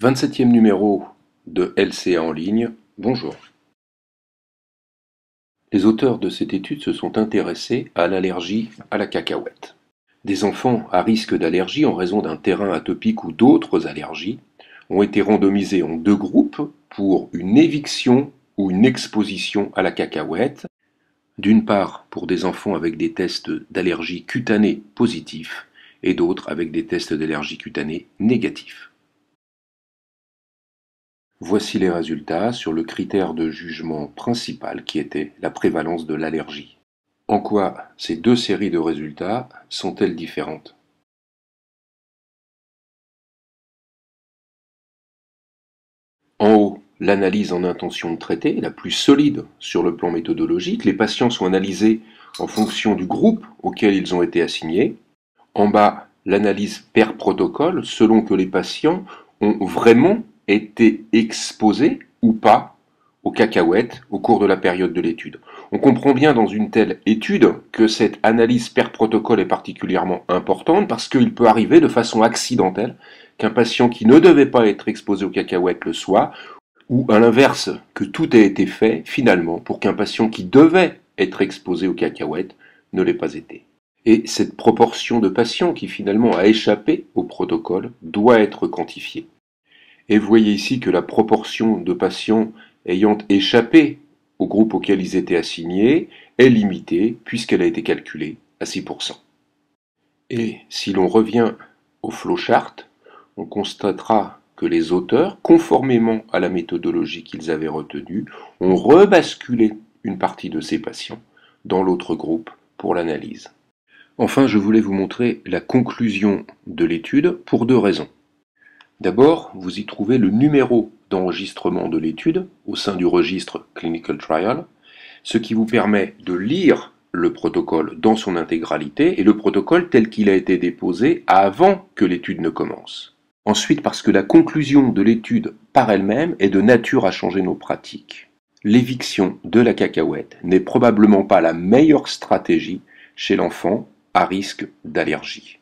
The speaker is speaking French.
27e numéro de LCA en ligne, bonjour. Les auteurs de cette étude se sont intéressés à l'allergie à la cacahuète. Des enfants à risque d'allergie en raison d'un terrain atopique ou d'autres allergies ont été randomisés en deux groupes pour une éviction ou une exposition à la cacahuète. D'une part pour des enfants avec des tests d'allergie cutanée positifs et d'autres avec des tests d'allergie cutanée négatifs. Voici les résultats sur le critère de jugement principal qui était la prévalence de l'allergie. En quoi ces deux séries de résultats sont-elles différentes? En haut, l'analyse en intention de traiter, la plus solide sur le plan méthodologique. Les patients sont analysés en fonction du groupe auquel ils ont été assignés. En bas, l'analyse per protocole, selon que les patients ont vraiment été exposés ou pas aux cacahuètes au cours de la période de l'étude. On comprend bien dans une telle étude que cette analyse per protocole est particulièrement importante parce qu'il peut arriver de façon accidentelle qu'un patient qui ne devait pas être exposé aux cacahuètes le soit, ou à l'inverse, que tout ait été fait finalement pour qu'un patient qui devait être exposé aux cacahuètes ne l'ait pas été. Et cette proportion de patients qui finalement a échappé au protocole doit être quantifiée. Et vous voyez ici que la proportion de patients ayant échappé au groupe auquel ils étaient assignés est limitée puisqu'elle a été calculée à 6%. Et si l'on revient au flowchart, on constatera que les auteurs, conformément à la méthodologie qu'ils avaient retenue, ont rebasculé une partie de ces patients dans l'autre groupe pour l'analyse. Enfin, je voulais vous montrer la conclusion de l'étude pour deux raisons. D'abord, vous y trouvez le numéro d'enregistrement de l'étude au sein du registre Clinical Trial, ce qui vous permet de lire le protocole dans son intégralité et le protocole tel qu'il a été déposé avant que l'étude ne commence. Ensuite, parce que la conclusion de l'étude par elle-même est de nature à changer nos pratiques. L'éviction de la cacahuète n'est probablement pas la meilleure stratégie chez l'enfant à risque d'allergie.